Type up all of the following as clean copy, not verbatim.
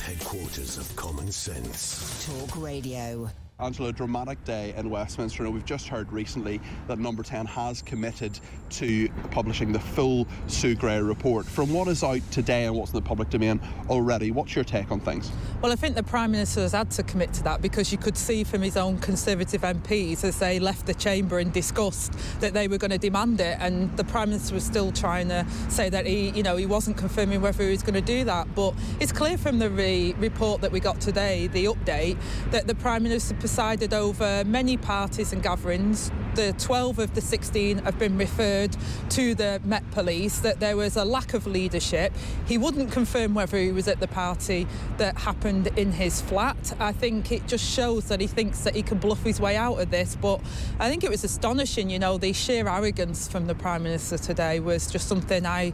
headquarters of common sense. Talk Radio. Angela, a dramatic day in Westminster. Now, we've just heard recently that Number 10 has committed to publishing the full Sue Gray report. From what is out today and what's in the public domain already, what's your take on things? Well, I think the Prime Minister has had to commit to that because you could see from his own Conservative MPs as they left the chamber in disgust that they were going to demand it, and the Prime Minister was still trying to say that he wasn't confirming whether he was going to do that. But it's clear from the report that we got today, the update, that the Prime Minister presided over many parties and gatherings. The 12 of the 16 have been referred to the Met Police, that there was a lack of leadership. He wouldn't confirm whether he was at the party that happened in his flat. I think it just shows that he thinks that he can bluff his way out of this, but I think it was astonishing, the sheer arrogance from the Prime Minister today was just something I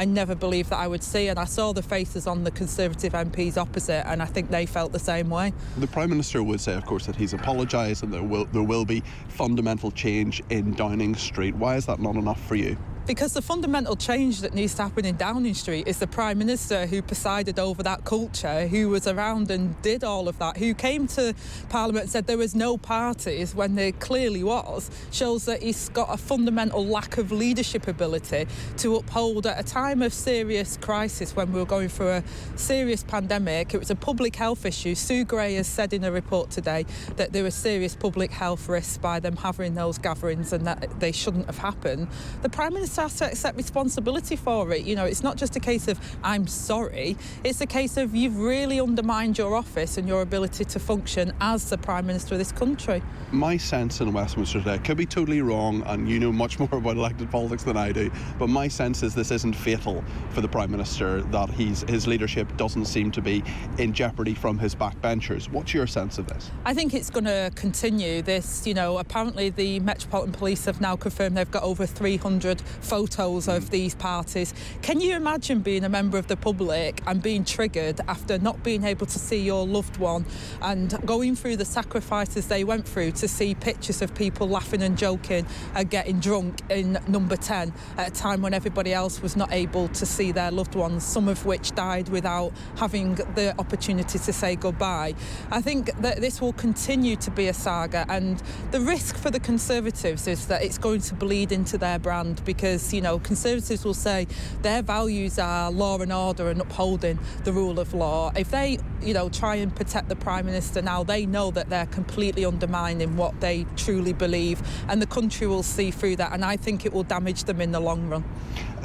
never believed that I would see, and I saw the faces on the Conservative MPs opposite, and I think they felt the same way. The Prime Minister would say, of course, that he's apologised and there will be fundamental change in Downing Street. Why is that not enough for you? Because the fundamental change that needs to happen in Downing Street is the Prime Minister who presided over that culture, who was around and did all of that, who came to Parliament and said there was no parties when there clearly was, shows that he's got a fundamental lack of leadership ability to uphold at a time of serious crisis when we were going through a serious pandemic. It was a public health issue. Sue Gray has said in a report today that there were serious public health risks by them having those gatherings and that they shouldn't have happened. The Prime Minister has to accept responsibility for it. It's not just a case of I'm sorry, it's a case of you've really undermined your office and your ability to function as the Prime Minister of this country. My sense in Westminster today could be totally wrong, and you know much more about elected politics than I do, but my sense is this isn't fatal for the Prime Minister, that his leadership doesn't seem to be in jeopardy from his backbenchers. What's your sense of this? I think it's going to continue this. Apparently the Metropolitan Police have now confirmed they've got over 300 photos of these parties. Can you imagine being a member of the public and being triggered after not being able to see your loved one and going through the sacrifices they went through to see pictures of people laughing and joking and getting drunk in Number 10 at a time when everybody else was not able to see their loved ones, some of which died without having the opportunity to say goodbye? I think that this will continue to be a saga, and the risk for the Conservatives is that it's going to bleed into their brand, because Conservatives will say their values are law and order and upholding the rule of law. If they try and protect the Prime Minister now, they know that they're completely undermining what they truly believe, and the country will see through that, and I think it will damage them in the long run.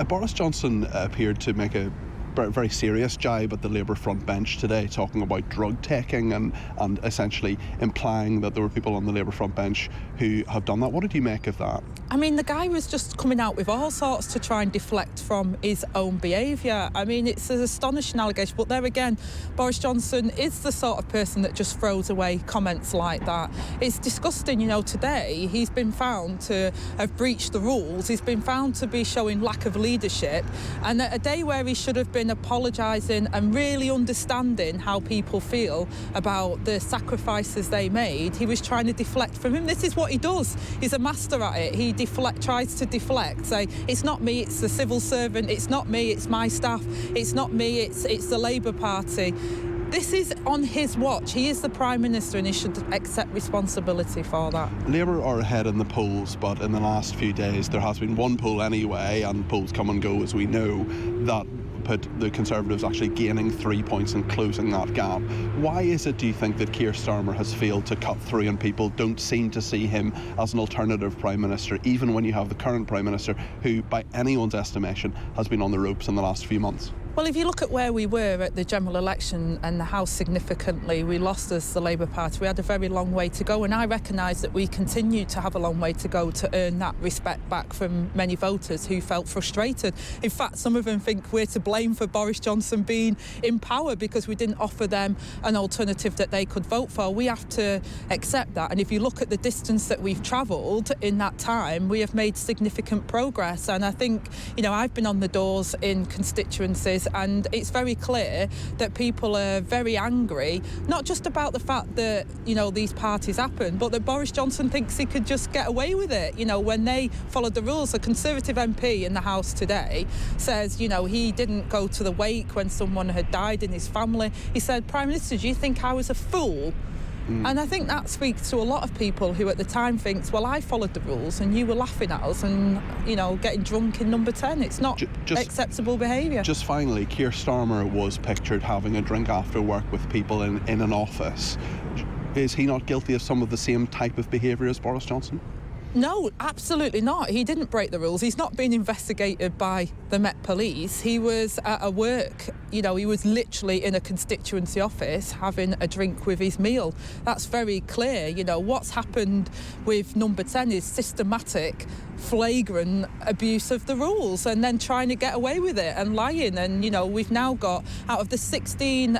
Boris Johnson appeared to make a very serious jibe at the Labour front bench today, talking about drug taking and essentially implying that there were people on the Labour front bench who have done that. What did you make of that? I mean, the guy was just coming out with all sorts to try and deflect from his own behaviour. I mean, it's an astonishing allegation, but there again, Boris Johnson is the sort of person that just throws away comments like that. It's disgusting. Today he's been found to have breached the rules. He's been found to be showing lack of leadership, and at a day where he should have been apologising and really understanding how people feel about the sacrifices they made, he was trying to deflect from him. This is what he does. He's a master at it. He tries to deflect, say, it's not me, it's the civil servant, it's not me, it's my staff, it's not me, it's the Labour Party. This is on his watch. He is the Prime Minister and he should accept responsibility for that. Labour are ahead in the polls, but in the last few days there has been one poll anyway, and polls come and go as we know, that put the Conservatives actually gaining 3 points and closing that gap. Why is it, do you think, that Keir Starmer has failed to cut through and people don't seem to see him as an alternative Prime Minister, even when you have the current Prime Minister who, by anyone's estimation, has been on the ropes in the last few months? Well, if you look at where we were at the general election and how significantly we lost as the Labour Party, we had a very long way to go, and I recognise that we continue to have a long way to go to earn that respect back from many voters who felt frustrated. In fact, some of them think we're to blame for Boris Johnson being in power because we didn't offer them an alternative that they could vote for. We have to accept that, and if you look at the distance that we've travelled in that time, we have made significant progress, and I think, I've been on the doors in constituencies parties, and it's very clear that people are very angry, not just about the fact that, you know, these parties happen, but that Boris Johnson thinks he could just get away with it. You know, when they followed the rules, a Conservative MP in the House today says, you know, he didn't go to the wake when someone had died in his family. He said, Prime Minister, do you think I was a fool? And I think that speaks to a lot of people who at the time thinks, well, I followed the rules and you were laughing at us and, you know, getting drunk in number 10. It's not acceptable behaviour. Just finally, Keir Starmer was pictured having a drink after work with people in an office. Is he not guilty of some of the same type of behaviour as Boris Johnson? No, absolutely not. He didn't break the rules. He's not being investigated by the Met Police. He was at a work, you know, he was literally in a constituency office having a drink with his meal. That's very clear. You know, what's happened with number 10 is systematic, flagrant abuse of the rules and then trying to get away with it and lying. And, you know, we've now got, out of the 16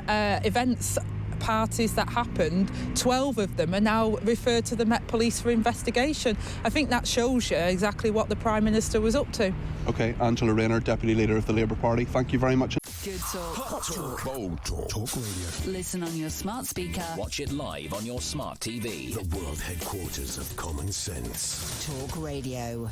parties that happened, 12 of them are now referred to the Met Police for investigation. I think that shows you exactly what the Prime Minister was up to. OK, Angela Rayner, Deputy Leader of the Labour Party, thank you very much. Good talk. Hot talk. Bold talk. Talk radio. Listen on your smart speaker. Watch it live on your smart TV. The world headquarters of common sense. Talk Radio.